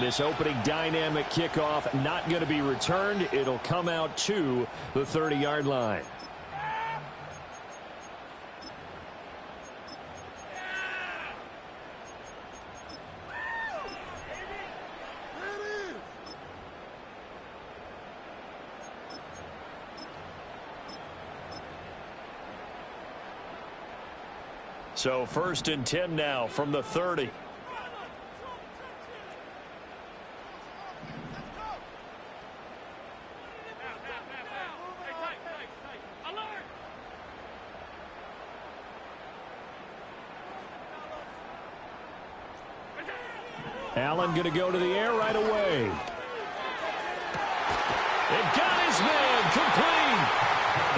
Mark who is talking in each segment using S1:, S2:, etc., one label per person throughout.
S1: this opening dynamic kickoff not going to be returned. It'll come out to the 30-yard line. So 1st and 10 now from the 30. Allen going to go to the air right away. It got his man complete.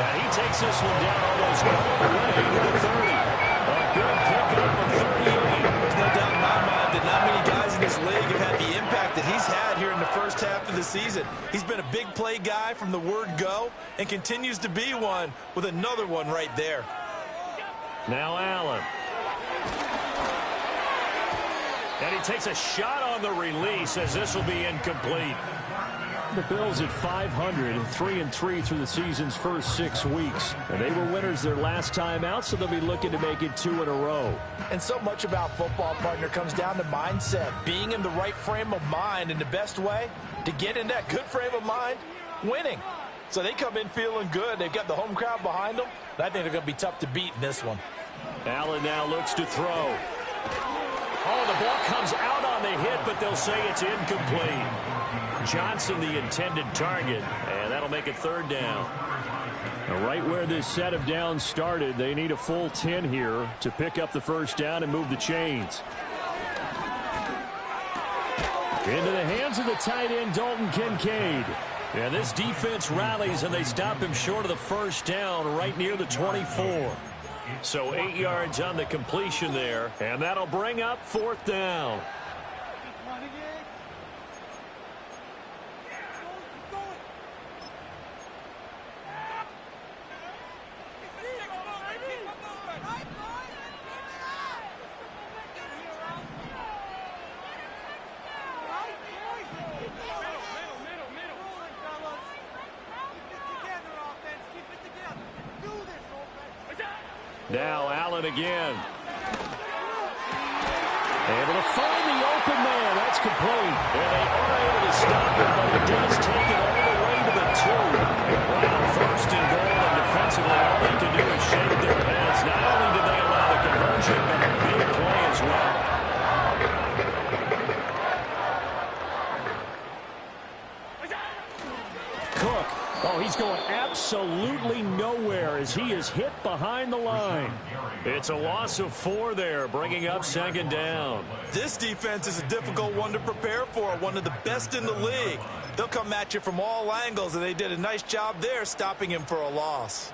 S1: And he takes this one down almost all the way to the 30. A good pickup of 38.
S2: There's no doubt in my mind that not many guys in this league have had the impact that he's had here in the first half of the season. He's been a big play guy from the word go and continues to be one with another one right there.
S1: Now Allen. And he takes a shot on the release as this will be incomplete. The Bills at 500, 3-3 through the season's first 6 weeks. And they were winners their last time out, so they'll be looking to make it 2 in a row.
S2: And so much about football, partner, comes down to mindset. Being in the right frame of mind, and the best way to get in that good frame of mind, winning. So they come in feeling good. They've got the home crowd behind them. And I think they're going to be tough to beat in this one.
S1: Allen now looks to throw. Oh, the ball comes out on the hit, but they'll say it's incomplete. Johnson the intended target, and that'll make it 3rd down. Now, right where this set of downs started, they need a full 10 here to pick up the 1st down and move the chains. Into the hands of the tight end, Dalton Kincaid. Yeah, this defense rallies, and they stop him short of the 1st down right near the 24. So 8 yards on the completion there, and that'll bring up 4th down. Now Allen again. Able to find the open man. That's complete. And they are able to stop it, but it does take it all the way to the 2. Wow, 1st and goal, and defensively all they can do is shake their heads. Not only did they allow the conversion, but a big play as well. Cook. Oh, he's going absolutely nowhere as he is hit behind the line. It's a loss of 4 there, bringing up 2nd down.
S2: This defense is a difficult one to prepare for, one of the best in the league. They'll come at you from all angles, and they did a nice job there stopping him for a loss.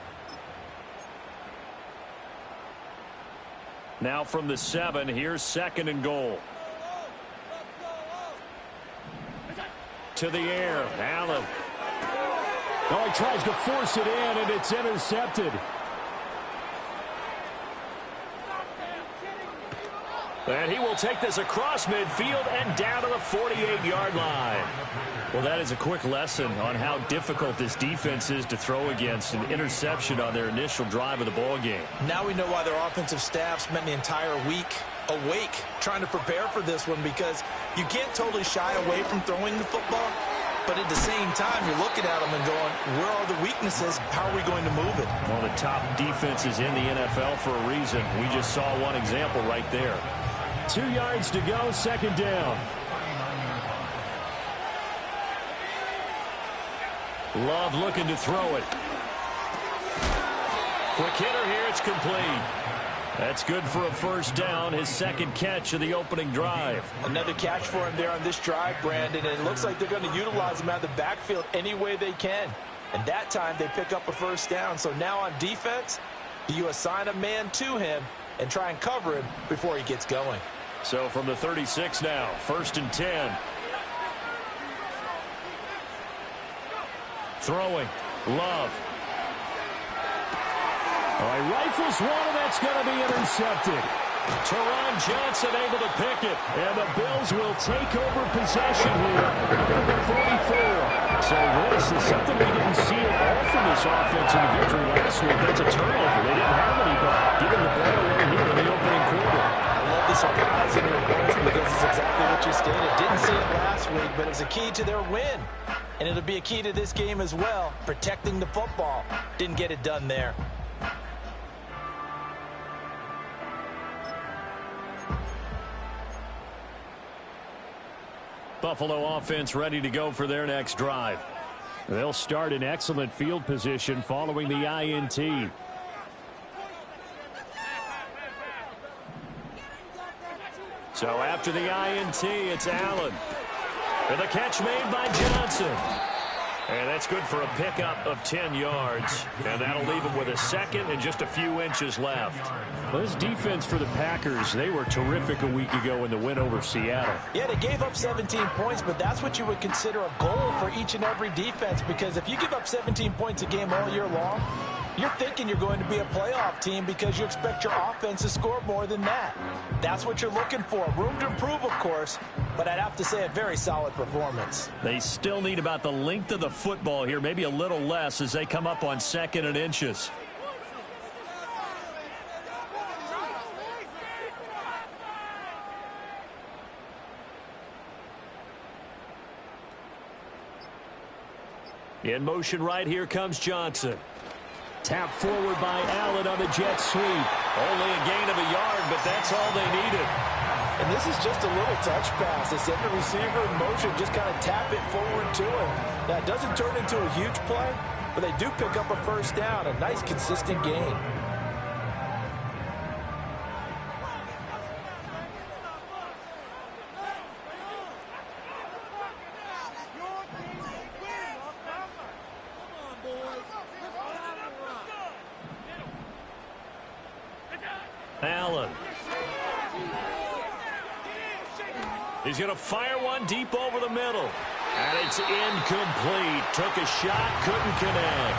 S1: Now from the 7, here's 2nd and goal. To the air, Allen. Oh, he tries to force it in, and it's intercepted. And he will take this across midfield and down to the 48-yard line. Well, that is a quick lesson on how difficult this defense is to throw against. An interception on their initial drive of the ball game.
S2: Now we know why their offensive staff spent the entire week awake trying to prepare for this one, because you can't totally shy away from throwing the football. But at the same time, you're looking at them and going, where are the weaknesses? How are we going to move it?
S1: Well, the top defenses in the NFL for a reason. We just saw one example right there. 2 yards to go, 2nd down. Love looking to throw it. Quick hitter here, it's complete. That's good for a 1st down, his 2nd catch of the opening drive.
S2: Another catch for him there on this drive, Brandon, and it looks like they're going to utilize him out of the backfield any way they can. And that time they pick up a 1st down. So now on defense, do you assign a man to him and try and cover him before he gets going?
S1: So from the 36 now, 1st and 10. Throwing, Love. All right, rifles one, and that's going to be intercepted. Teron Johnson able to pick it. And the Bills will take over possession here at the 44. So this is something we didn't see at all from this offense in the victory last week. That's a turnover. They didn't have any, but giving the ball away here in the opening quarter.
S2: I love the surprise in your voice because it's exactly what you stated. Didn't see it last week, but it's a key to their win. And it'll be a key to this game as well, protecting the football. Didn't get it done there.
S1: Buffalo offense ready to go for their next drive. They'll start in excellent field position following the INT. So after the INT, it's Allen. And the catch made by Johnson. And that's good for a pickup of 10 yards. And that'll leave him with a second and just a few inches left. This defense for the Packers, they were terrific a week ago in the win over Seattle.
S2: Yeah, they gave up 17 points, but that's what you would consider a goal for each and every defense, because if you give up 17 points a game all year long, you're thinking you're going to be a playoff team because you expect your offense to score more than that. That's what you're looking for. Room to improve, of course, but I'd have to say a very solid performance.
S1: They still need about the length of the football here, maybe a little less as they come up on 2nd and inches. In motion right, here comes Johnson. Tap forward by Allen on the jet sweep. Only a gain of a yard, but that's all they needed.
S2: And this is just a little touch pass. They send the receiver in motion, just kind of tap it forward to him. Now, it doesn't turn into a huge play, but they do pick up a first down. A nice, consistent gain.
S1: Allen. He's going to fire one deep over the middle. And it's incomplete. Took a shot, couldn't connect.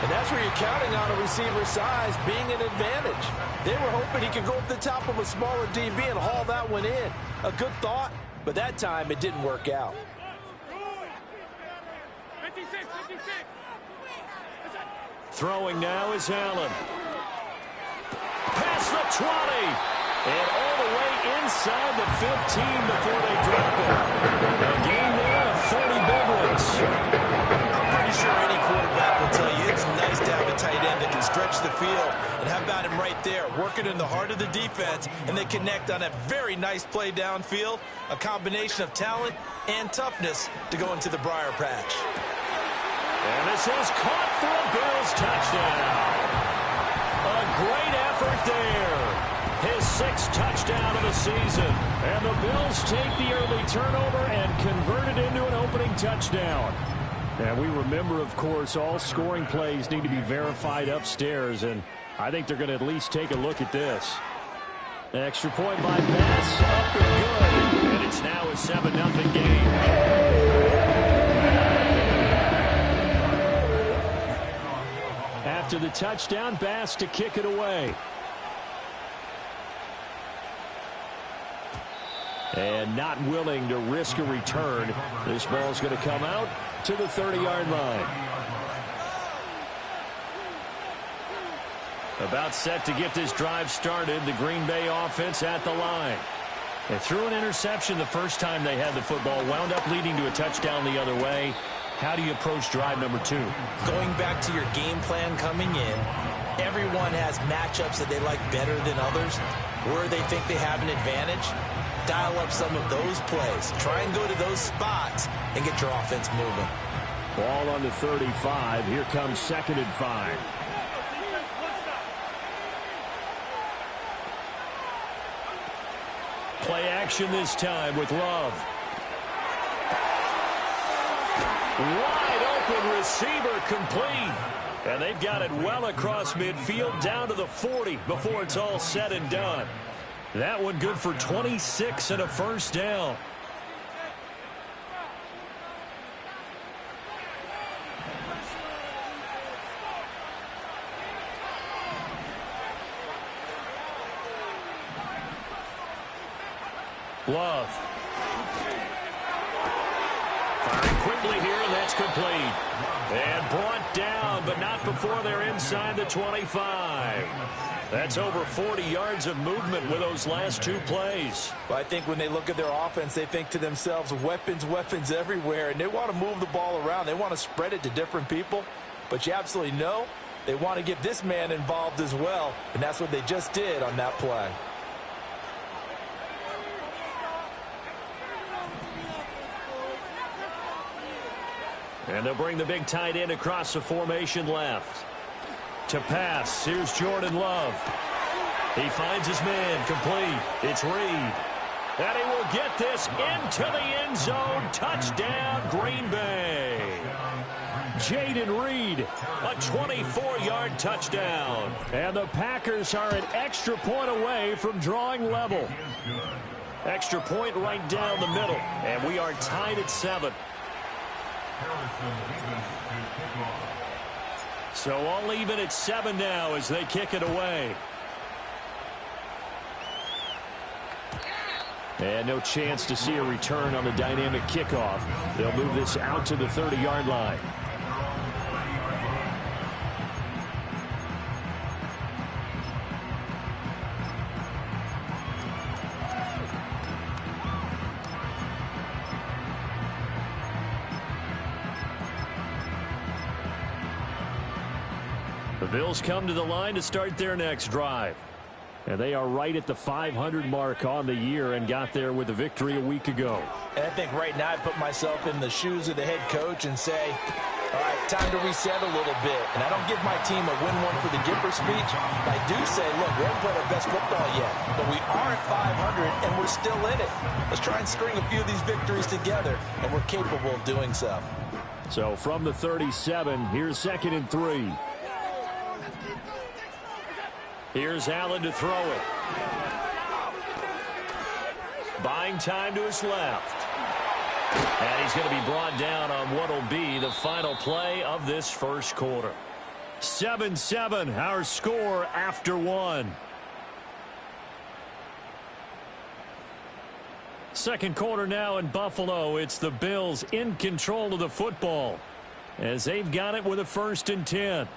S2: And that's where you're counting on a receiver's size being an advantage. They were hoping he could go up the top of a smaller DB and haul that one in. A good thought, but that time it didn't work out.
S1: Throwing now is Allen. Past the 20. And all the way inside the 15 before they drop it. A gain there of 30 big ones.
S3: I'm pretty sure any quarterback will tell you it's nice to have a tight end that can stretch the field. And how about him right there, working in the heart of the defense, and they connect on a very nice play downfield. A combination of talent and toughness to go into the briar patch.
S1: And this is caught for a Bills touchdown. A great effort there. His 6th touchdown of the season. And the Bills take the early turnover and convert it into an opening touchdown. And we remember, of course, all scoring plays need to be verified upstairs, and I think they're going to at least take a look at this. Extra point by Bass, up and good. And it's now a 7-0 game. After the touchdown, Bass to kick it away. And not willing to risk a return. This ball's going to come out to the 30-yard line. About set to get this drive started. The Green Bay offense at the line. They threw an interception the first time they had the football. Wound up leading to a touchdown the other way. How do you approach drive number 2?
S2: Going back to your game plan coming in, everyone has matchups that they like better than others. Where they think they have an advantage, dial up some of those plays. Try and go to those spots and get your offense moving.
S1: Ball on the 35. Here comes 2nd and 5. Play action this time with Love. Wide open receiver complete. And they've got it well across midfield down to the 40 before it's all said and done. That one good for 26 and a first down. Love. Firing quickly here, and that's complete. And brought down, but not before they're inside the 25. That's over 40 yards of movement with those last two plays.
S2: Well, I think when they look at their offense, they think to themselves, weapons, weapons everywhere, and they want to move the ball around. They want to spread it to different people, but you absolutely know they want to get this man involved as well, and that's what they just did on that play.
S1: And they'll bring the big tight end across the formation left. To pass, here's Jordan Love. He finds his man, complete. It's Reed. And he will get this into the end zone. Touchdown, Green Bay. Jayden Reed, a 24-yard touchdown. And the Packers are an extra point away from drawing level. Extra point right down the middle. And we are tied at 7. So all even at 7 now as they kick it away. And no chance to see a return on the dynamic kickoff. They'll move this out to the 30-yard line. The Bills come to the line to start their next drive. And they are right at the 500 mark on the year and got there with a victory a week ago.
S2: And I think right now I put myself in the shoes of the head coach and say, all right, time to reset a little bit. And I don't give my team a win one for the Gipper speech. I do say, look, we haven't played our best football yet, but we are at 500 and we're still in it. Let's try and string a few of these victories together, and we're capable of doing so.
S1: So from the 37, here's 2nd and 3. Here's Allen to throw it. Buying time to his left. And he's going to be brought down on what will be the final play of this first quarter. 7-7, our score after 1. Second quarter now in Buffalo. It's the Bills in control of the football as they've got it with a 1st and 10.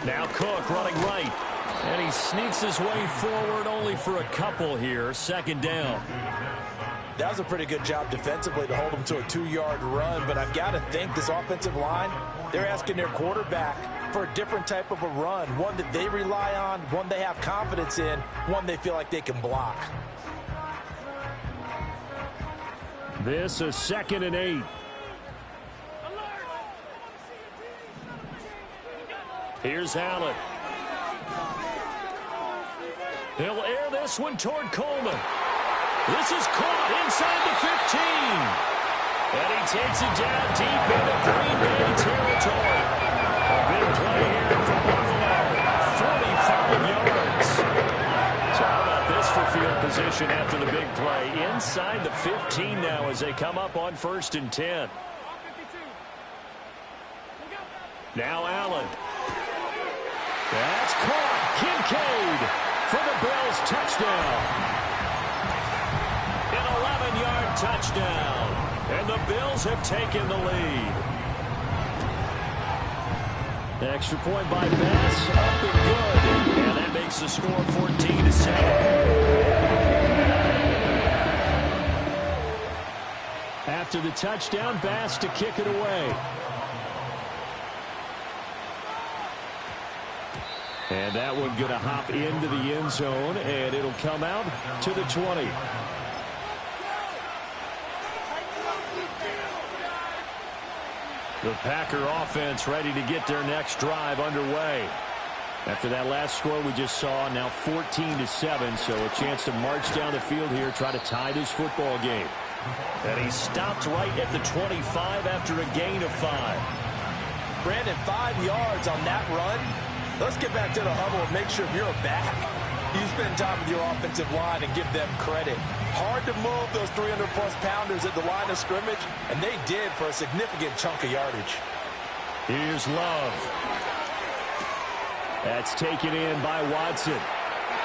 S1: Now Cook running right. And he sneaks his way forward only for a couple here. 2nd down.
S2: That was a pretty good job defensively to hold him to a 2-yard run. But I've got to think this offensive line, they're asking their quarterback for a different type of a run. One that they rely on, one they have confidence in, one they feel like they can block.
S1: This is 2nd and 8. Here's Allen. He'll air this one toward Coleman. This is caught inside the 15. And he takes it down deep into Green Bay territory. A big play here from Buffalo. 45 yards. So how about this for field position after the big play? Inside the 15 now as they come up on 1st and 10. Now Allen. That's caught. Kincaid for the Bills touchdown. An 11-yard touchdown. And the Bills have taken the lead. The extra point by Bass. Up and good. And that makes the score 14-7. After the touchdown, Bass to kick it away. And that one going to hop into the end zone, and it'll come out to the 20. The Packer offense ready to get their next drive underway. After that last score we just saw, now 14-7, so a chance to march down the field here, try to tie this football game. And he stopped right at the 25 after a gain of 5.
S2: Brandon, 5 yards on that run. Let's get back to the huddle and make sure if you're a back, you spend time with your offensive line and give them credit. Hard to move those 300-plus pounders at the line of scrimmage, and they did for a significant chunk of yardage.
S1: Here's Love. That's taken in by Watson.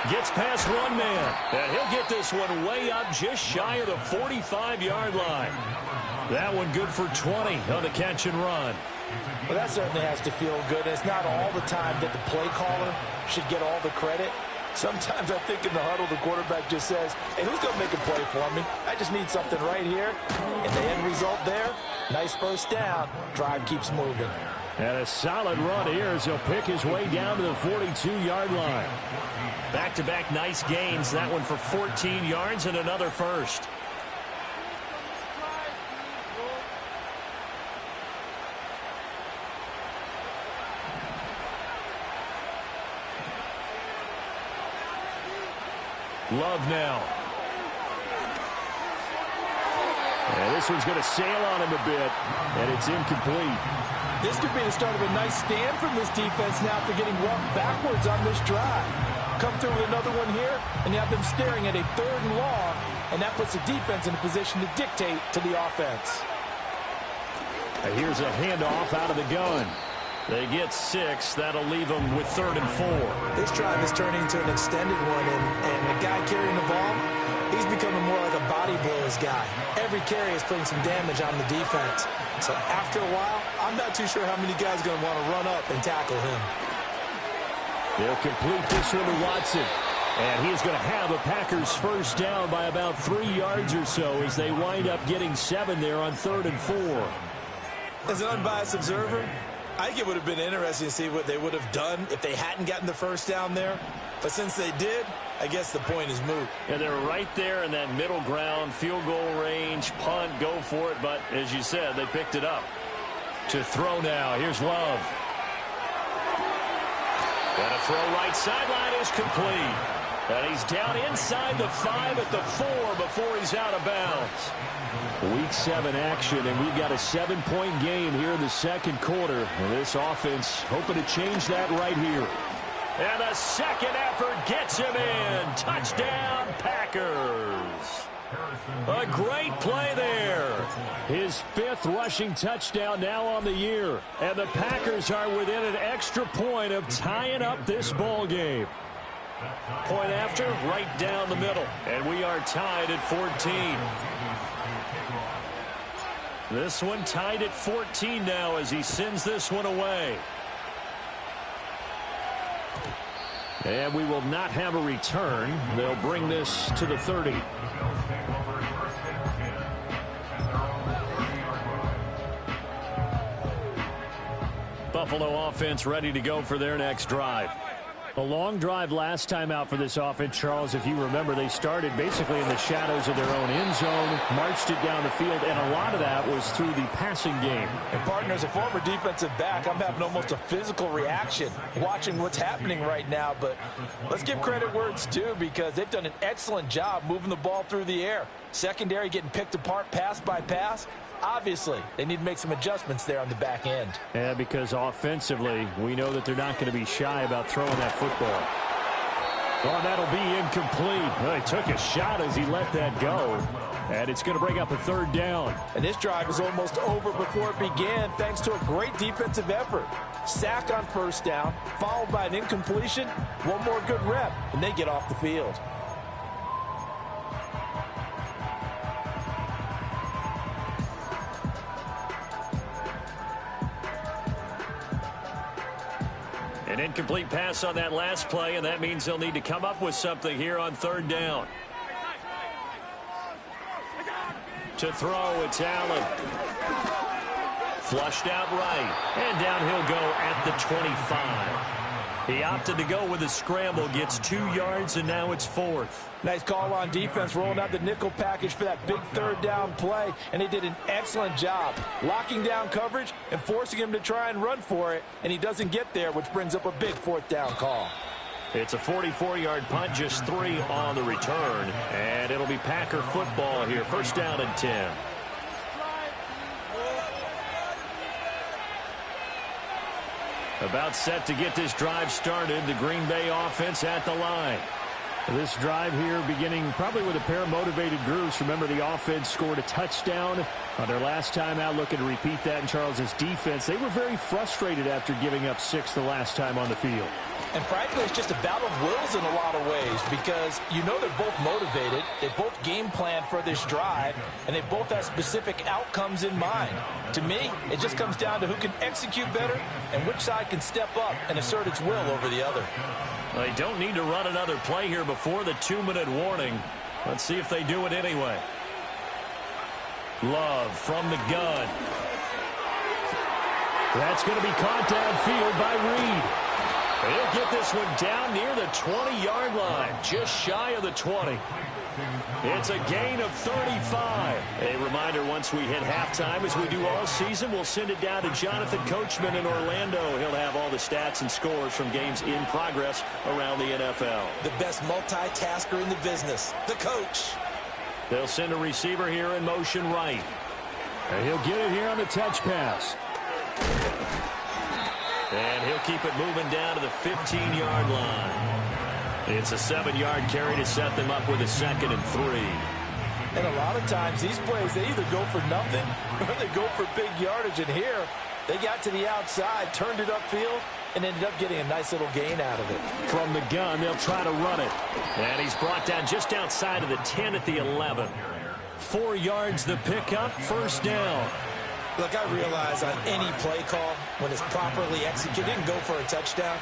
S1: Gets past one man, and he'll get this one way up just shy of the 45-yard line. That one good for 20 on the catch and run.
S2: Well, that certainly has to feel good. It's not all the time that the play caller should get all the credit. Sometimes I think in the huddle, the quarterback just says, hey, who's going to make a play for me? I just need something right here. And the end result there, nice first down. Drive keeps moving.
S1: And a solid run here as he'll pick his way down to the 42-yard line. Back-to-back nice gains. That one for 14 yards and another first. Love now. And this one's going to sail on him a bit, and it's incomplete.
S2: This could be the start of a nice stand from this defense now after getting walked backwards on this drive. Come through with another one here, and you have them staring at a 3rd and long, and that puts the defense in a position to dictate to the offense.
S1: And here's a handoff out of the gun. They get 6. That'll leave them with 3rd and 4.
S2: This drive is turning into an extended one, and the guy carrying the ball, he's becoming more like a body blows guy. Every carry is putting some damage on the defense. So after a while, I'm not too sure how many guys are going to want to run up and tackle him.
S1: They'll complete this one to Watson. And he's going to have a Packers first down by about 3 yards or so as they wind up getting 7 there on 3rd and 4.
S3: As an unbiased observer, I think it would have been interesting to see what they would have done if they hadn't gotten the first down there. But since they did, I guess the point is moot.
S1: And they're right there in that middle ground, field goal range, punt, go for it. But as you said, they picked it up. To throw now, here's Love. And a throw right sideline is complete. And he's down inside the 5 at the 4 before he's out of bounds. Week 7 action, and we've got a 7-point game here in the second quarter. And this offense hoping to change that right here. And the second effort gets him in. Touchdown, Packers. A great play there. His 5th rushing touchdown now on the year. And the Packers are within an extra point of tying up this ball game. Point after, right down the middle. And we are tied at 14. This one tied at 14 now as he sends this one away. And we will not have a return. They'll bring this to the 30. Buffalo offense ready to go for their next drive. A long drive last time out for this offense, Charles. If you remember, they started basically in the shadows of their own end zone, marched it down the field, and a lot of that was through the passing game.
S2: And partner, as a former defensive back, I'm having almost a physical reaction watching what's happening right now. But let's give credit where it's due because they've done an excellent job moving the ball through the air. Secondary getting picked apart pass by pass. Obviously, they need to make some adjustments there on the back end.
S1: Yeah, because offensively, we know that they're not going to be shy about throwing that football. Oh, that'll be incomplete. Well, he took a shot as he let that go. And it's going to bring up a 3rd down.
S2: And this drive is almost over before it began thanks to a great defensive effort. Sack on first down, followed by an incompletion. One more good rep, and they get off the field.
S1: An incomplete pass on that last play, and that means they'll need to come up with something here on 3rd down. To throw, it's Allen. Flushed out right, and down he'll go at the 25. He opted to go with a scramble, gets 2 yards, and now it's 4th.
S2: Nice call on defense, rolling out the nickel package for that big 3rd down play, and they did an excellent job locking down coverage and forcing him to try and run for it, and he doesn't get there, which brings up a big 4th down call.
S1: It's a 44-yard punt, just 3 on the return, and it'll be Packer football here. First down and 10. About set to get this drive started. The Green Bay offense at the line.
S4: This drive here beginning probably with a pair of motivated groups. Remember, the offense scored a touchdown on their last time out, looking to repeat that in Charles' defense. They were very frustrated after giving up 6 the last time on the field.
S2: And frankly, it's just a battle of wills in a lot of ways because you know they're both motivated. They both game plan for this drive, and they both have specific outcomes in mind. To me, it just comes down to who can execute better and which side can step up and assert its will over the other.
S1: They don't need to run another play here before the 2-minute warning. Let's see if they do it anyway. Love from the gun. That's going to be caught downfield by Reed. He'll get this one down near the 20-yard line, just shy of the 20. It's a gain of 35. A reminder, once we hit halftime, as we do all season, we'll send it down to Jonathan Coachman in Orlando. He'll have all the stats and scores from games in progress around the NFL.
S3: The best multitasker in the business, the coach.
S1: They'll send a receiver here in motion right.
S4: And he'll get it here on the touch pass.
S1: And he'll keep it moving down to the 15-yard line. It's a 7-yard carry to set them up with a 2nd and 3.
S2: And a lot of times these plays, they either go for nothing or they go for big yardage. And here, they got to the outside, turned it upfield, and ended up getting a nice little gain out of it.
S1: From the gun, they'll try to run it. And he's brought down just outside of the 10 at the 11. 4 yards the pickup, first down.
S3: Look, I realize on any play call, when it's properly executed, it can go for a touchdown.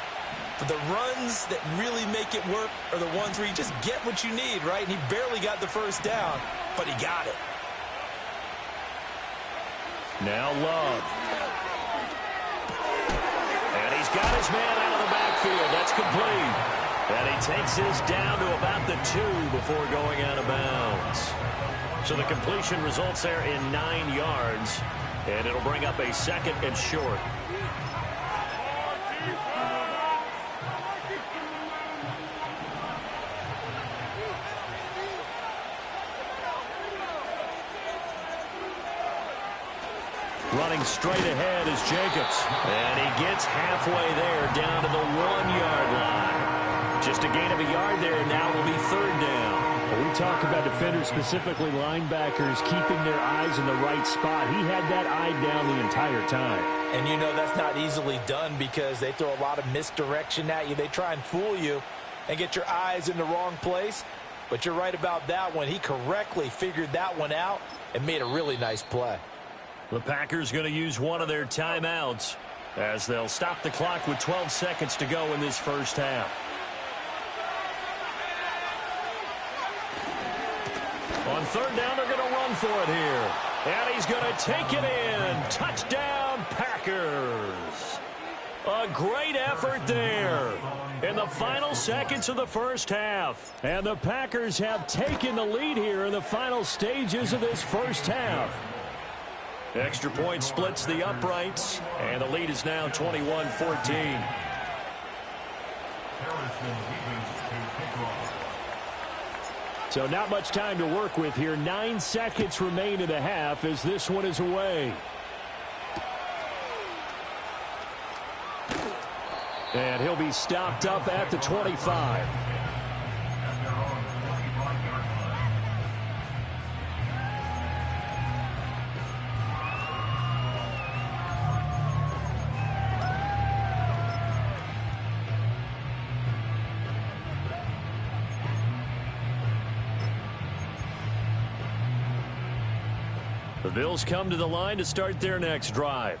S3: But the runs that really make it work are the ones where you just get what you need, right? And he barely got the first down, but he got it.
S1: Now Love. And he's got his man out of the backfield. That's complete. And he takes this down to about the 2 before going out of bounds. So the completion results there in 9 yards. And it'll bring up a 2nd and short. Running straight ahead is Jacobs. And he gets halfway there down to the 1-yard line. Just a gain of a yard there, and now will be 3rd down.
S4: Well, we talk about defenders, specifically linebackers, keeping their eyes in the right spot. He had that eye down the entire time.
S2: And you know that's not easily done because they throw a lot of misdirection at you. They try and fool you and get your eyes in the wrong place. But you're right about that one. He correctly figured that one out and made a really nice play.
S1: The Packers going to use one of their timeouts as they'll stop the clock with 12 seconds to go in this first half. On 3rd down, they're going to run for it here. And he's going to take it in. Touchdown, Packers. A great effort there in the final seconds of the first half. And the Packers have taken the lead here in the final stages of this first half. Extra point splits the uprights, and the lead is now 21-14.
S4: So not much time to work with here. 9 seconds remain in the half as this one is away. And he'll be stopped up at the 25.
S1: The Bills come to the line to start their next drive.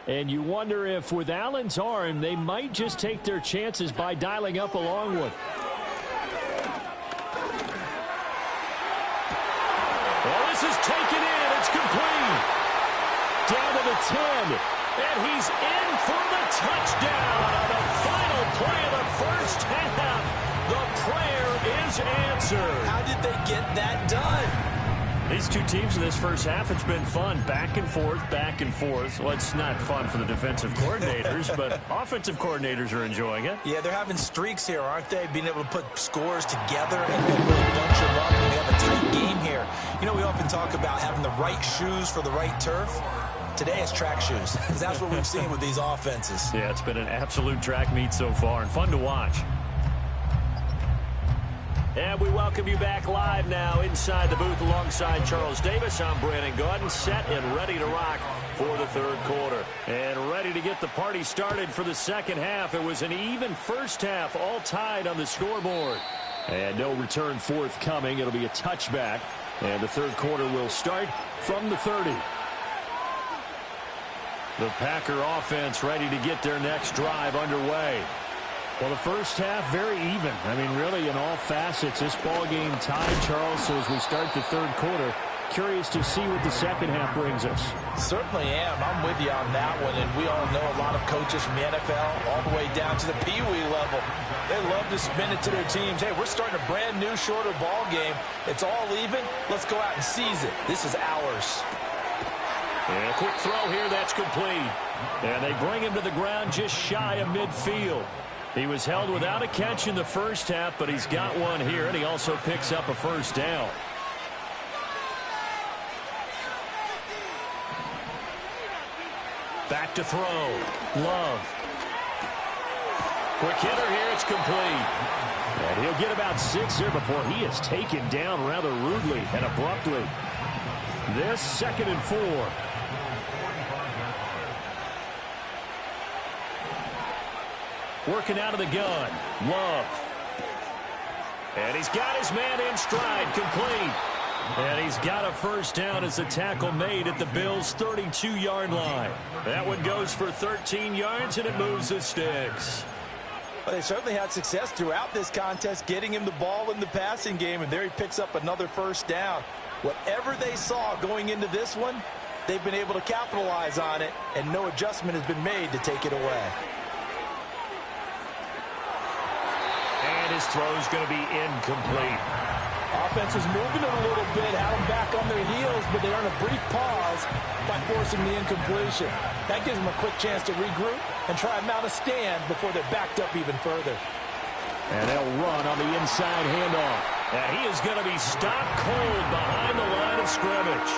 S4: And you wonder if with Allen's arm, they might just take their chances by dialing up a long one.
S1: Well, this is taken in. It's complete. Down to the 10. And he's in for the touchdown on the final play of the first half. The prayer is answered.
S3: How did they get that done?
S1: These two teams in this first half, it's been fun. Back and forth, back and forth. Well, it's not fun for the defensive coordinators, but offensive coordinators are enjoying it.
S3: Yeah, they're having streaks here, aren't they? Being able to put scores together and really bunch them up. And we have a tight game here. You know, we often talk about having the right shoes for the right turf. Today it's track shoes, because that's what we've seen with these offenses.
S1: Yeah, it's been an absolute track meet so far and fun to watch. And we welcome you back live now inside the booth alongside Charles Davis. I'm Brandon Gaudin, set and ready to rock for the third quarter. And ready to get the party started for the second half. It was an even first half, all tied on the scoreboard. And no return forthcoming. It'll be a touchback. And the third quarter will start from the 30. The Packer offense ready to get their next drive underway. Well, the first half, very even. I mean, really, in all facets, this ball game tied, Charles. So as we start the third quarter, curious to see what the second half brings us.
S2: Certainly am. I'm with you on that one. And we all know a lot of coaches from the NFL all the way down to the Pee Wee level. They love to spin it to their teams. Hey, we're starting a brand new, shorter ball game. It's all even. Let's go out and seize it. This is ours.
S1: And a quick throw here. That's complete. And they bring him to the ground just shy of midfield. He was held without a catch in the first half, but he's got one here, and he also picks up a first down. Back to throw. Love. Quick hitter here. It's complete. And he'll get about 6 here before he is taken down rather rudely and abruptly. This 2nd and 4. Working out of the gun. Love. And he's got his man in stride. Complete. And he's got a first down as the tackle made at the Bills' 32-yard line. That one goes for 13 yards, and it moves the sticks.
S2: Well, they certainly had success throughout this contest, getting him the ball in the passing game, and there he picks up another first down. Whatever they saw going into this one, they've been able to capitalize on it, and no adjustment has been made to take it away.
S1: And his throw is going to be incomplete.
S2: Offense was moving it a little bit, had them back on their heels, but they earned a brief pause by forcing the incompletion. That gives them a quick chance to regroup and try and mount a stand before they're backed up even further.
S1: And they'll run on the inside handoff. And he is going to be stopped cold behind the line of scrimmage.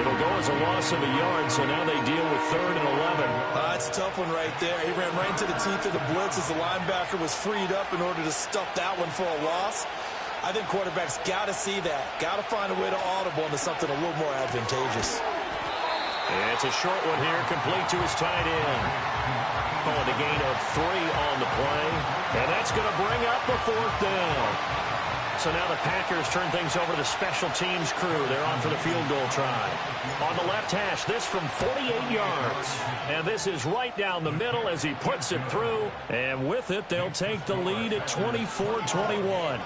S1: It'll go as a loss of a yard, so now they deal with 3rd and 11.
S3: That's a tough one right there. He ran right into the teeth of the blitz as the linebacker was freed up in order to stuff that one for a loss. I think quarterbacks got to see that. Got to find a way to audible into something a little more advantageous.
S1: It's a short one here, complete to his tight end. Oh, the gain of 3 on the play. And that's going to bring up a 4th down. So now the Packers turn things over to the special teams crew. They're on for the field goal try. On the left hash, this from 48 yards. And this is right down the middle as he puts it through. And with it, they'll take the lead at 24-21.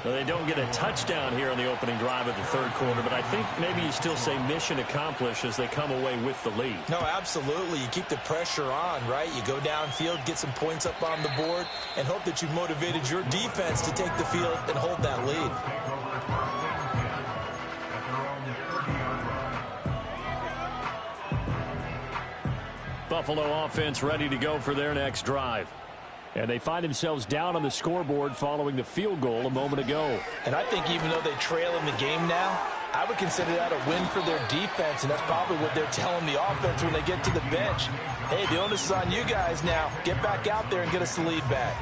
S1: Well, they don't get a touchdown here on the opening drive of the third quarter, but I think maybe you still say mission accomplished as they come away with the lead.
S3: No, absolutely. You keep the pressure on, right? You go downfield, get some points up on the board, and hope that you've motivated your defense to take the field and hold that lead.
S1: Buffalo offense ready to go for their next drive. And they find themselves down on the scoreboard following the field goal a moment ago.
S2: And I think even though they trail in the game now, I would consider that a win for their defense, and that's probably what they're telling the offense when they get to the bench. Hey, the onus is on you guys now. Get back out there and get us the lead back.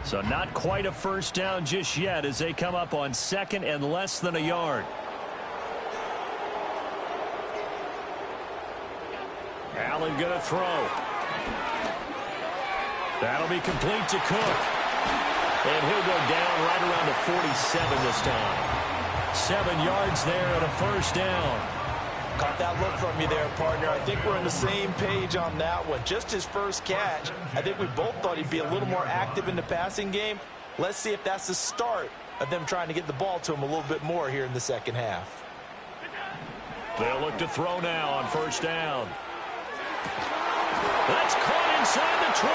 S1: So not quite a first down just yet as they come up on 2nd and less than a yard. Allen going to throw. That'll be complete to Cook. And he'll go down right around the 47 this time. 7 yards there and a first down.
S2: Caught that look from you there, partner. I think we're on the same page on that one. Just his first catch. I think we both thought he'd be a little more active in the passing game. Let's see if that's the start of them trying to get the ball to him a little bit more here in the second half.
S1: They'll look to throw now on first down. That's caught inside the 20.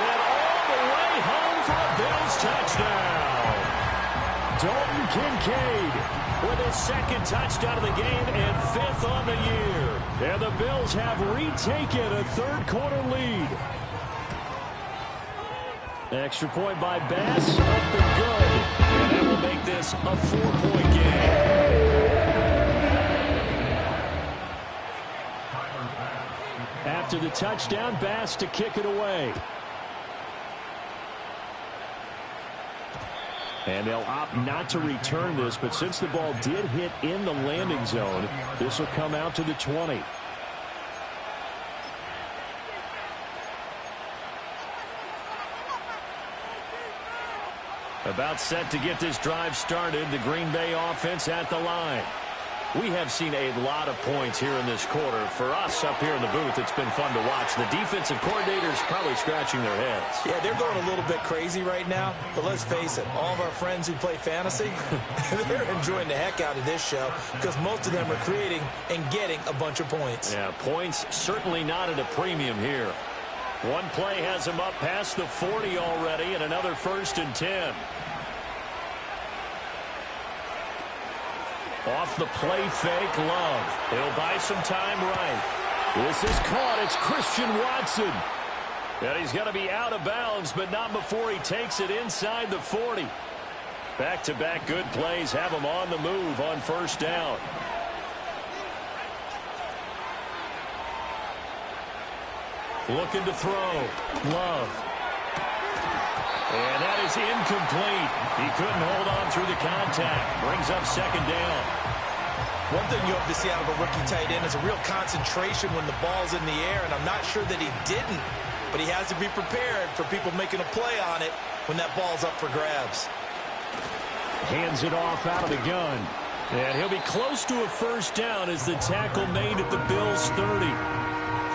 S1: And all the way home for a Bills touchdown. Dalton Kincaid with his second touchdown of the game and 5th on the year. And the Bills have retaken a third-quarter lead. Extra point by Bass, up and good. And that will make this a 4-point game. After the touchdown, Bass to kick it away. And they'll opt not to return this, but since the ball did hit in the landing zone, this will come out to the 20. About set to get this drive started, the Green Bay offense at the line. We have seen a lot of points here in this quarter. For us up here in the booth, it's been fun to watch. The defensive coordinators probably scratching their heads.
S2: Yeah, they're going a little bit crazy right now. But let's face it, all of our friends who play fantasy, they're enjoying the heck out of this show because most of them are creating and getting a bunch of points.
S1: Yeah, points certainly not at a premium here. One play has him up past the 40 already, and another 1st and 10. Off the play fake, Love. He'll buy some time right. This is caught. It's Christian Watson. And he's going to be out of bounds, but not before he takes it inside the 40. Back-to-back good plays have him on the move on 1st down. Looking to throw. Love. And that is incomplete. He couldn't hold on through the contact. Brings up 2nd down.
S2: One thing you hope to see out of a rookie tight end is a real concentration when the ball's in the air, and I'm not sure that he didn't, but he has to be prepared for people making a play on it when that ball's up for grabs.
S1: Hands it off out of the gun. And he'll be close to a 1st down as the tackle made at the Bills' 30.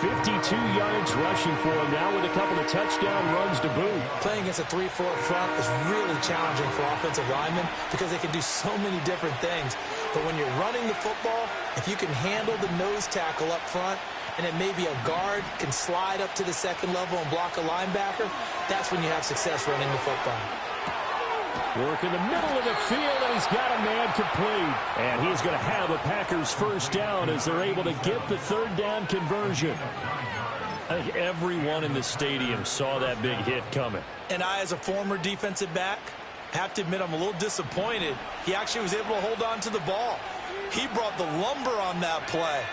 S1: 52 yards rushing for him now with a couple of touchdown runs to boot.
S2: Playing against a 3-4 front is really challenging for offensive linemen because they can do so many different things. But when you're running the football, if you can handle the nose tackle up front and then maybe a guard can slide up to the 2nd level and block a linebacker, that's when you have success running the football.
S1: Work in the middle of the field, and he's got a man complete. And he's going to have a Packers 1st down as they're able to get the 3rd down conversion. I think everyone in the stadium saw that big hit coming.
S2: And I, as a former defensive back, have to admit I'm a little disappointed. He actually was able to hold on to the ball. He brought the lumber on that play.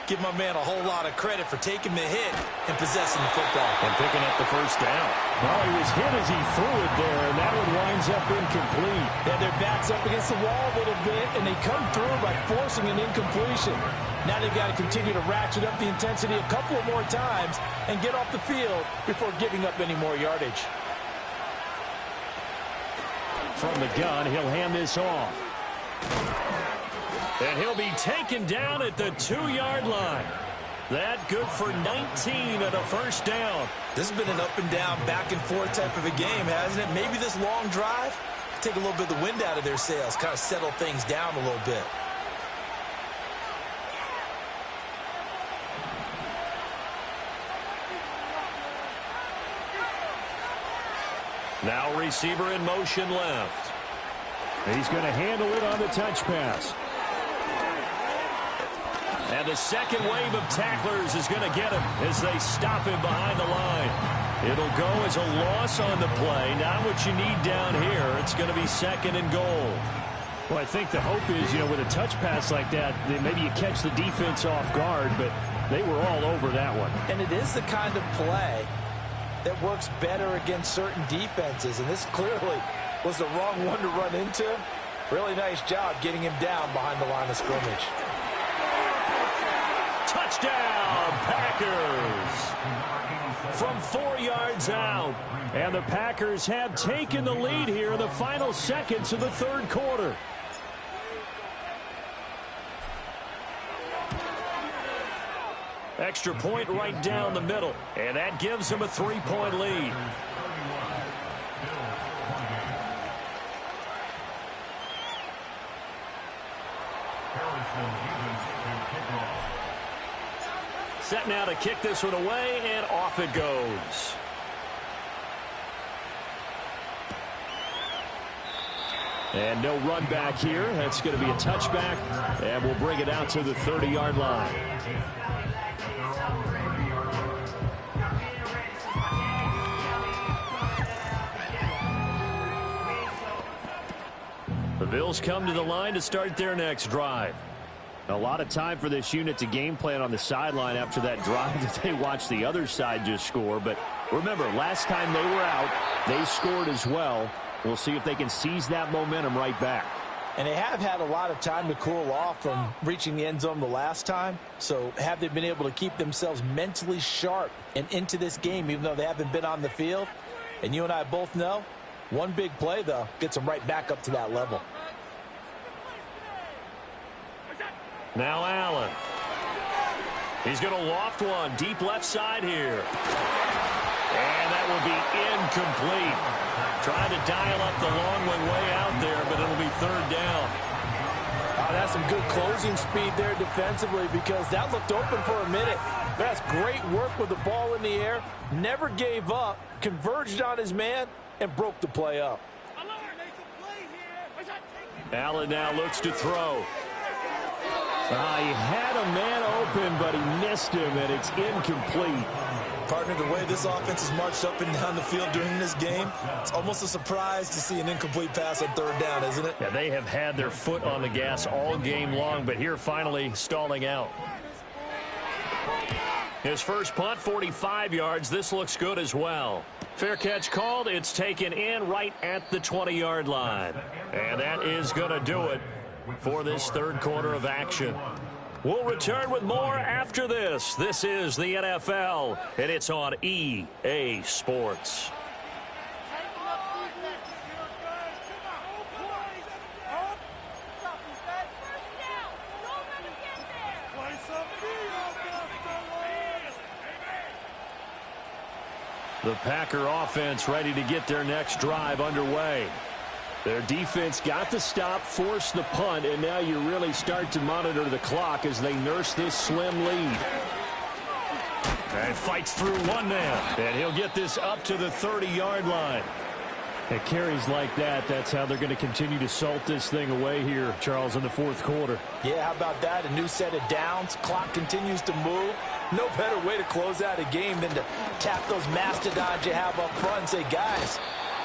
S2: Give my man a whole lot of credit for taking the hit and possessing the football.
S1: And picking up the 1st down. Well, he was hit as he threw it there, and that one winds up incomplete.
S2: Yeah, their back's up against the wall a little bit, and they come through by forcing an incompletion. Now they've got to continue to ratchet up the intensity a couple of more times and get off the field before giving up any more yardage.
S1: From the gun, he'll hand this off. And he'll be taken down at the 2-yard line. That good for 19 and a 1st down.
S2: This has been an up and down, back and forth type of a game, hasn't it? Maybe this long drive take a little bit of the wind out of their sails, kind of settle things down a little bit.
S1: Now receiver in motion left. He's going to handle it on the touch pass. And the second wave of tacklers is going to get him as they stop him behind the line. It'll go as a loss on the play. Not what you need down here. It's going to be 2nd and goal.
S4: Well, I think the hope is, with a touch pass like that, then maybe you catch the defense off guard, but they were all over that one.
S2: And it is the kind of play that works better against certain defenses, and this clearly was the wrong one to run into. Really nice job getting him down behind the line of scrimmage.
S1: Touchdown, Packers! From 4 yards out. And the Packers have taken the lead here in the final seconds of the 3rd quarter. Extra point right down the middle. And that gives them a 3-point lead. Set now to kick this one away, and off it goes.
S4: And no run back here. That's going to be a touchback, and we'll bring it out to the 30-yard line. The Bills come to the line to start their next drive. A lot of time for this unit to game plan on the sideline after that drive that they watched the other side just score. But remember, last time they were out, they scored as well. We'll see if they can seize that momentum right back.
S2: And they have had a lot of time to cool off from reaching the end zone the last time. So have they been able to keep themselves mentally sharp and into this game, even though they haven't been on the field? And you and I both know, one big play, though, gets them right back up to that level.
S1: Now Allen. He's going to loft one deep left side here. And that will be incomplete. Trying to dial up the long one way out there, but it'll be third down.
S2: Oh, that's some good closing speed there defensively, because that looked open for a minute. That's great work with the ball in the air. Never gave up, converged on his man, and broke the play up.
S1: Allen now looks to throw.
S4: He had a man open, but he missed him, and it's incomplete.
S3: Partner, the way this offense has marched up and down the field during this game, it's almost a surprise to see an incomplete pass on third down, isn't it?
S1: Yeah, they have had their foot on the gas all game long, but here finally stalling out. His first punt, 45 yards. This looks good as well. Fair catch called. It's taken in right at the 20-yard line. And that is going to do it for this third quarter of action. We'll return with more after this. This is the NFL, and it's on EA Sports. The Packer offense ready to get their next drive underway. Their defense got the stop, forced the punt, and now you really start to monitor the clock as they nurse this slim lead. And fights through one man, and he'll get this up to the 30-yard line.
S4: It carries like that. That's how they're going to continue to salt this thing away here, Charles, in the fourth quarter.
S2: Yeah, how about that? A new set of downs. Clock continues to move. No better way to close out a game than to tap those mastodons you have up front and say, guys,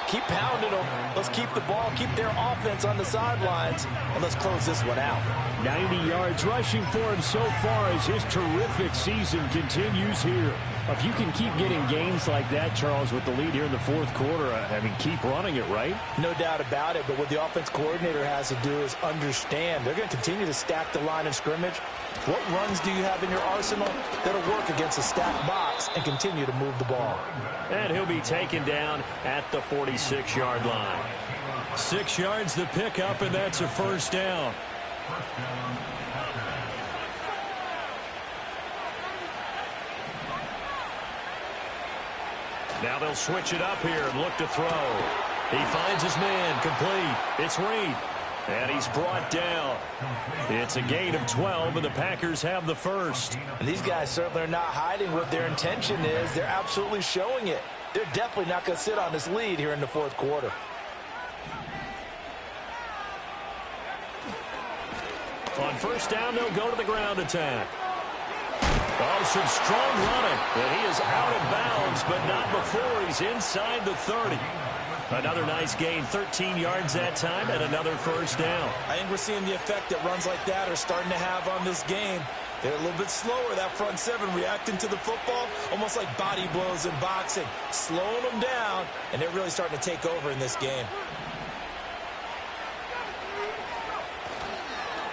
S2: keep pounding them. Let's keep the ball, keep their offense on the sidelines, and let's close this one out.
S4: 90 yards rushing for him so far as his terrific season continues here. If you can keep getting gains like that, Charles, with the lead here in the fourth quarter, I mean, keep running it, right?
S2: No doubt about it, but what the offense coordinator has to do is understand. They're going to continue to stack the line of scrimmage. What runs do you have in your arsenal that'll work against a stacked box and continue to move the ball?
S1: And he'll be taken down at the 46-yard line. 6 yards the pickup, and that's a first down. Now they'll switch it up here and look to throw. He finds his man, complete. It's Reed. And he's brought down. It's a gain of 12, and the Packers have the first.
S2: And these guys certainly are not hiding what their intention is. They're absolutely showing it. They're definitely not going to sit on this lead here in the fourth quarter.
S1: On first down, they'll go to the ground attack. Oh, some strong running. And he is out of bounds, but not before he's inside the 30. Another nice gain, 13 yards that time, and another first down.
S3: I think we're seeing the effect that runs like that are starting to have on this game. They're a little bit slower, that front seven, reacting to the football, almost like body blows in boxing, slowing them down, and they're really starting to take over in this game.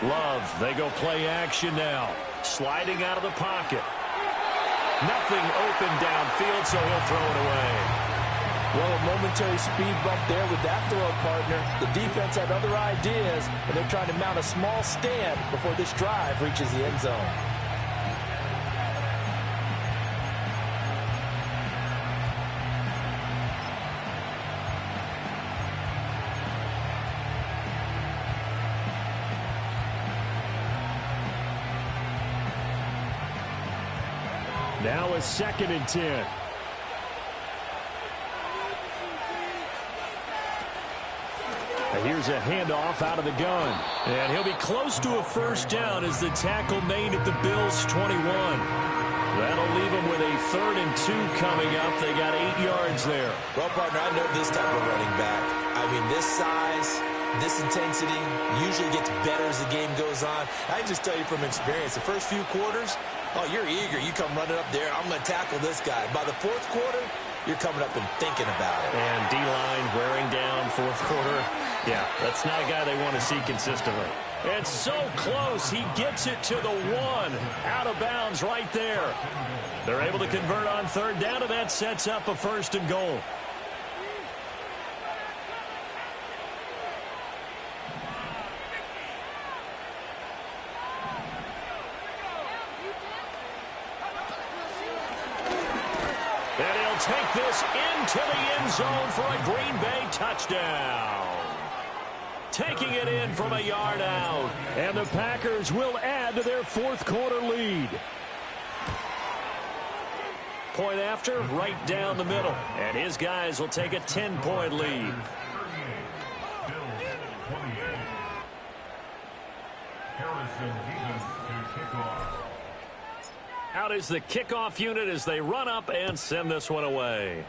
S1: Love, they go play action now. Sliding out of the pocket. Nothing open downfield, so he'll throw it away.
S2: Well, a momentary speed bump there with that throw, partner. The defense had other ideas, and they're trying to mount a small stand before this drive reaches the end zone.
S4: Now a 2nd and 10. Here's a handoff out of the gun.
S1: And he'll be close to a first down as the tackle made at the Bills' 21. That'll leave them with a 3rd and 2 coming up. They got 8 yards there.
S3: Well, partner, I know this type of running back. I mean, this size, this intensity usually gets better as the game goes on. I can just tell you from experience, the first few quarters, oh, you're eager. You come running up there, I'm going to tackle this guy. By the 4th quarter, you're coming up and thinking about it.
S1: And D-line wearing down 4th quarter. Yeah, that's not a guy they want to see consistently. It's so close. He gets it to the 1. Out of bounds right there. They're able to convert on 3rd down, and that sets up a 1st and goal. And he'll take this into the end zone for a Green Bay touchdown. Taking it in from a yard out.
S4: And the Packers will add to their 4th quarter lead.
S1: Point after, right down the middle. And his guys will take a 10-point lead. Out is the kickoff unit as they run up and send this one away.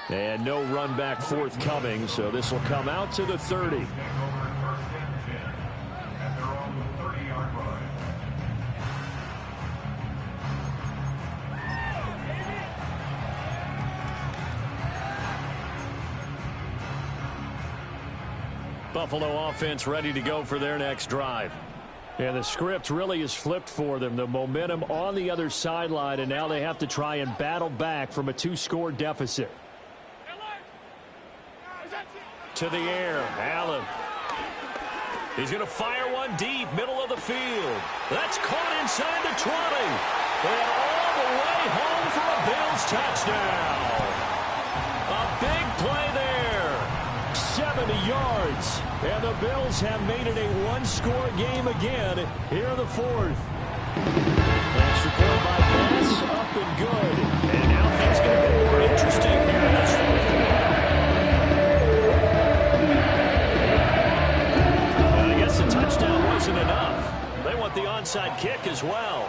S4: And no run back forthcoming, so this will come out to the 30.
S1: Buffalo offense ready to go for their next drive.
S4: And the script really is flipped for them. The momentum on the other sideline, and now they have to try and battle back from a 2-score deficit.
S1: To the air, Allen. He's going to fire one deep, middle of the field. That's caught inside the 20. And all the way home for a Bills touchdown. A big play there.
S4: 70 yards. And the Bills have made it a 1-score game again here in the 4th. Extra point by Bass, up and good.
S1: And now things get a bit more interesting here in this 4th quarter. I guess the touchdown wasn't enough. They want the onside kick as well.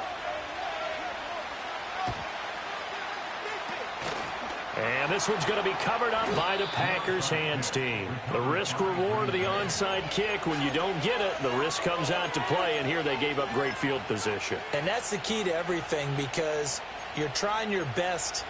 S1: And this one's going to be covered up by the Packers hands team. The risk-reward of the onside kick, when you don't get it, the risk comes out to play, and here they gave up great field position.
S2: And that's the key to everything, because you're trying your best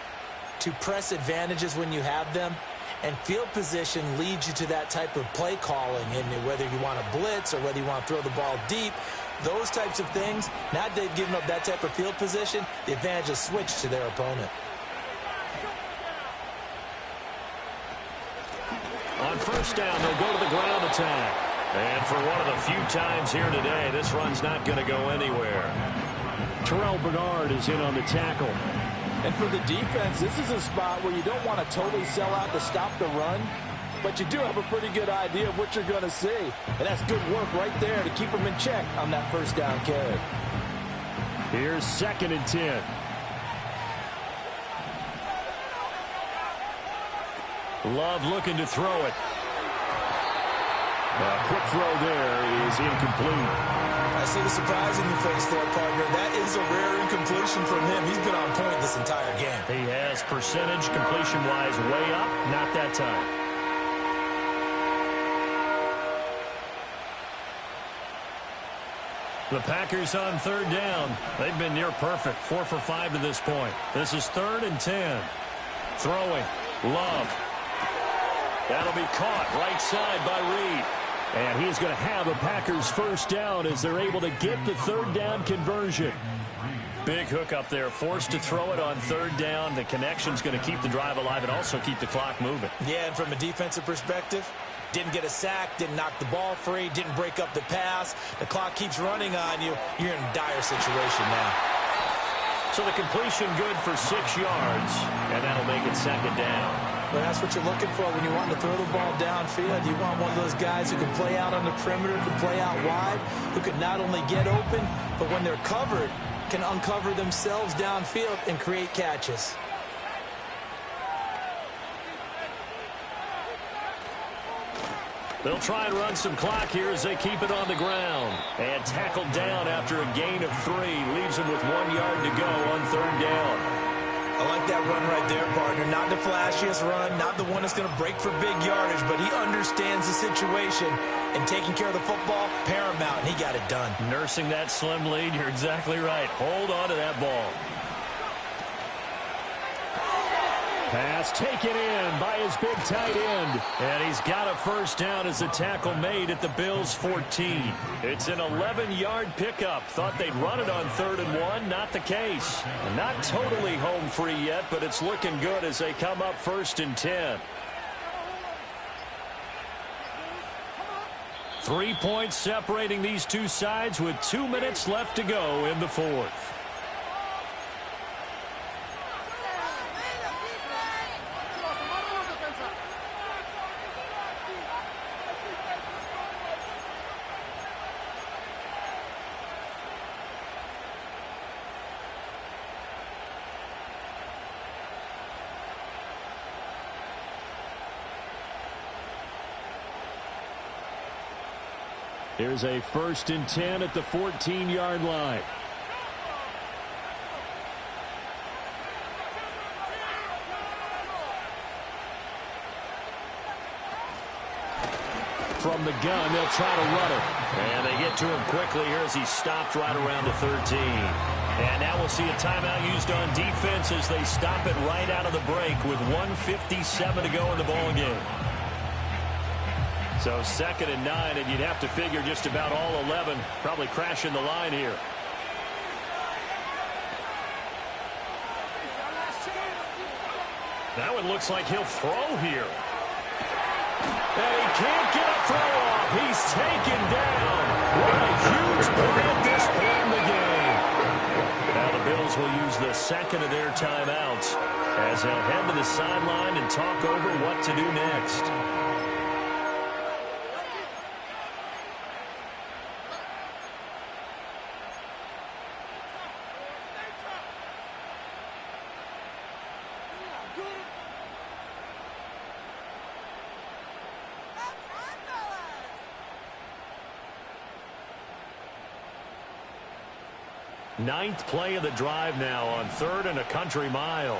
S2: to press advantages when you have them, and field position leads you to that type of play calling, and whether you want to blitz or whether you want to throw the ball deep, those types of things, now that they've given up that type of field position, the advantage is switched to their opponent.
S1: On first down, they'll go to the ground attack. And for one of the few times here today, this run's not going to go anywhere.
S4: Terrell Bernard is in on the tackle.
S2: And for the defense, this is a spot where you don't want to totally sell out to stop the run, but you do have a pretty good idea of what you're going to see. And that's good work right there to keep them in check on that first down carry.
S4: Here's 2nd and 10.
S1: Love looking to throw it.
S4: A quick throw there is incomplete.
S2: I see the surprise in your face there, partner. That is a rare incompletion from him. He's been on point this entire game.
S1: He has percentage completion-wise way up. Not that time. The Packers on 3rd down. They've been near perfect. 4 for 5 to this point. This is 3rd and 10. Throwing. Love. That'll be caught right side by Reed.
S4: And he's going to have a Packers first down as they're able to get the 3rd down conversion.
S1: Big hook up there. Forced to throw it on 3rd down. The connection's going to keep the drive alive and also keep the clock moving.
S2: Yeah, and from a defensive perspective, didn't get a sack, didn't knock the ball free, didn't break up the pass. The clock keeps running on you. You're in a dire situation now.
S1: So the completion good for 6 yards, and that'll make it 2nd down.
S2: Well, that's what you're looking for when you want to throw the ball downfield. You want one of those guys who can play out on the perimeter, can play out wide, who can not only get open, but when they're covered, can uncover themselves downfield and create catches.
S1: They'll try and run some clock here as they keep it on the ground. And tackled down after a gain of 3. Leaves him with 1 yard to go on 3rd down.
S2: I like that run right there, partner. Not the flashiest run, not the one that's going to break for big yardage, but he understands the situation, and taking care of the football, paramount, and he got it done.
S1: Nursing that slim lead, you're exactly right. Hold on to that ball.
S4: Pass taken in by his big tight end.
S1: And he's got a first down as a tackle made at the Bills' 14. It's an 11-yard pickup. Thought they'd run it on 3rd and 1. Not the case. Not totally home free yet, but it's looking good as they come up 1st and 10. 3 points separating these two sides with 2 minutes left to go in the 4th.
S4: Here's a 1st and 10 at the 14-yard line. From the gun, they'll try to run it.
S1: And they get to him quickly here as he stopped right around the 13. And now we'll see a timeout used on defense as they stop it right out of the break with 1:57 to go in the ballgame. So 2nd and 9, and you'd have to figure just about all 11 probably crashing the line here. Now it looks like he'll throw here. And he can't get a throw off. He's taken down. What a huge play at this point in the game. Now the Bills will use the 2nd of their timeouts as they'll head to the sideline and talk over what to do next. Ninth play of the drive now on 3rd and a country mile.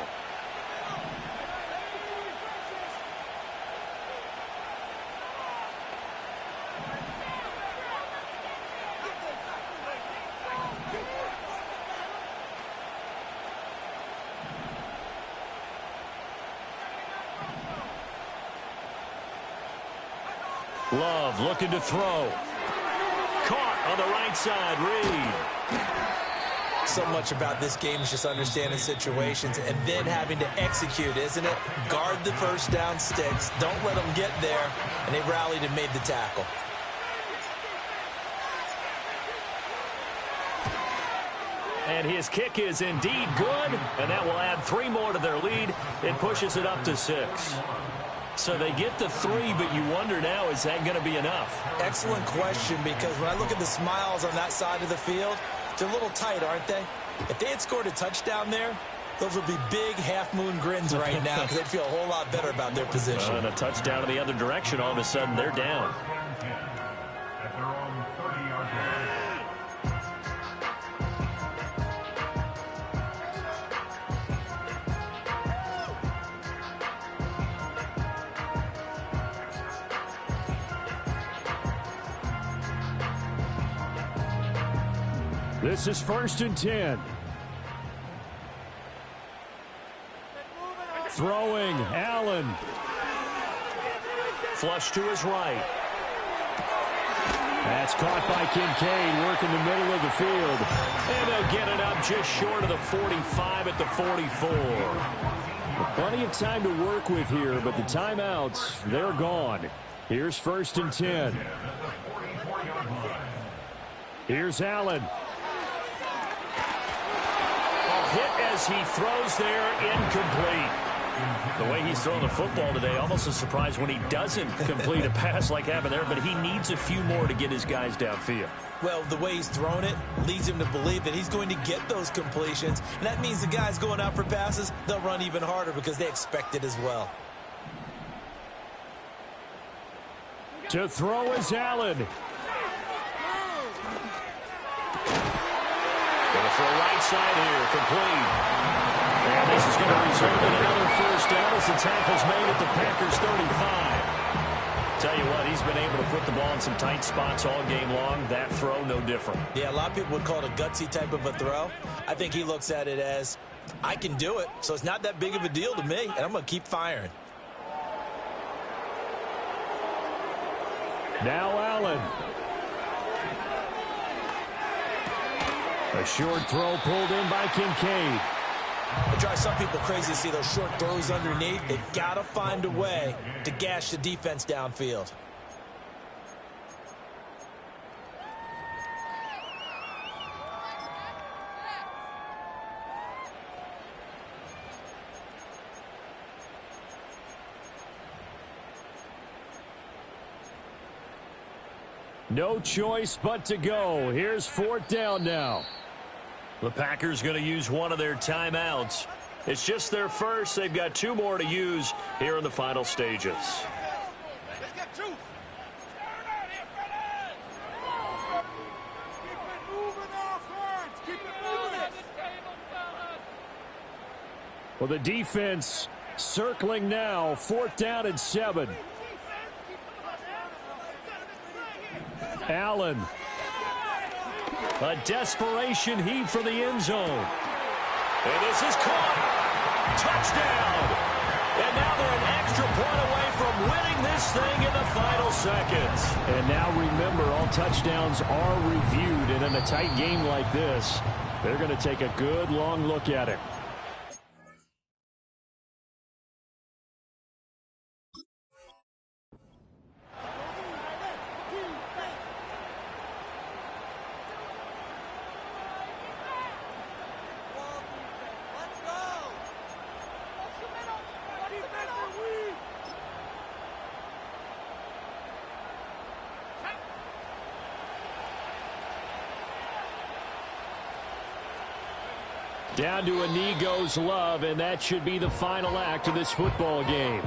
S1: Love looking to throw. Caught on the right side. Reed.
S2: So much about this game is just understanding situations and then having to execute, isn't it? Guard the first down sticks. Don't let them get there. And they rallied and made the tackle.
S1: And his kick is indeed good. And that will add 3 more to their lead. It pushes it up to 6. So they get the 3, but you wonder now, is that going to be enough?
S2: Excellent question, because when I look at the smiles on that side of the field, they're a little tight, aren't they? If they had scored a touchdown there, those would be big half-moon grins right now because they'd feel a whole lot better about their position.
S1: And a touchdown in the other direction, all of a sudden they're down.
S4: This is 1st and 10. Throwing, Allen.
S1: Flush to his right.
S4: That's caught by Kincaid, working the middle of the field.
S1: And they'll get it up just short of the 45 at the 44.
S4: Plenty of time to work with here, but the timeouts, they're gone. Here's 1st and 10. Here's Allen.
S1: Hit as he throws there, incomplete. The way he's throwing the football today, almost a surprise when he doesn't complete a pass like happened there, but he needs a few more to get his guys downfield.
S2: Well, the way he's thrown it leads him to believe that he's going to get those completions, and that means the guys going out for passes, they'll run even harder because they expect it as well.
S4: To throw is Allen.
S1: Going for a right side here, complete. And this is going to result in another first down as the tackle's made at the Packers 35. Tell you what, he's been able to put the ball in some tight spots all game long. That throw, no different.
S3: Yeah, a lot of people would call it a gutsy type of a throw. I think he looks at it as, I can do it, so it's not that big of a deal to me, and I'm going to keep firing.
S4: Now Allen. A short throw pulled in by Kincaid.
S3: It drives some people crazy to see those short throws underneath. They've got to find a way to gash the defense downfield.
S4: No choice but to go. Here's fourth down now.
S1: The Packers going to use one of their timeouts. It's just their first. They've got 2 more to use here in the final stages.
S4: Well, the defense circling now. Fourth down and 7. Allen. A desperation heave for the end zone.
S1: And this is caught. Touchdown. And now they're an extra point away from winning this thing in the final seconds.
S4: And now remember, all touchdowns are reviewed. And in a tight game like this, they're going to take a good long look at it. Down to a knee goes Love, and that should be the final act of this football game.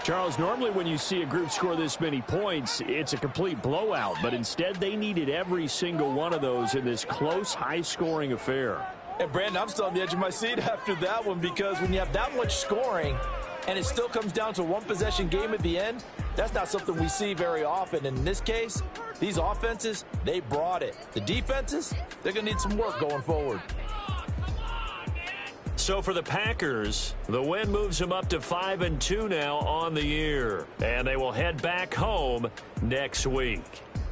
S4: Charles, normally when you see a group score this many points, it's a complete blowout, but instead they needed every single one of those in this close, high-scoring affair.
S2: And, Brandon, I'm still on the edge of my seat after that one because when you have that much scoring and it still comes down to one possession game at the end, that's not something we see very often. And in this case, these offenses, they brought it. The defenses, they're going to need some work going forward.
S1: So for the Packers, the win moves them up to 5-2 now on the year. And they will head back home next week.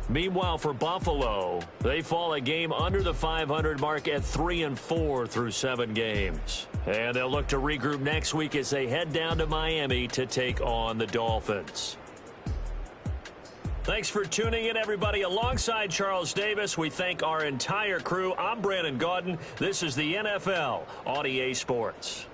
S1: Meanwhile, for Buffalo, they fall a game under the 500 mark at 3-4 through 7 games. And they'll look to regroup next week as they head down to Miami to take on the Dolphins. Thanks for tuning in, everybody. Alongside Charles Davis, we thank our entire crew. I'm Brandon Gaudin. This is the NFL on EA Sports.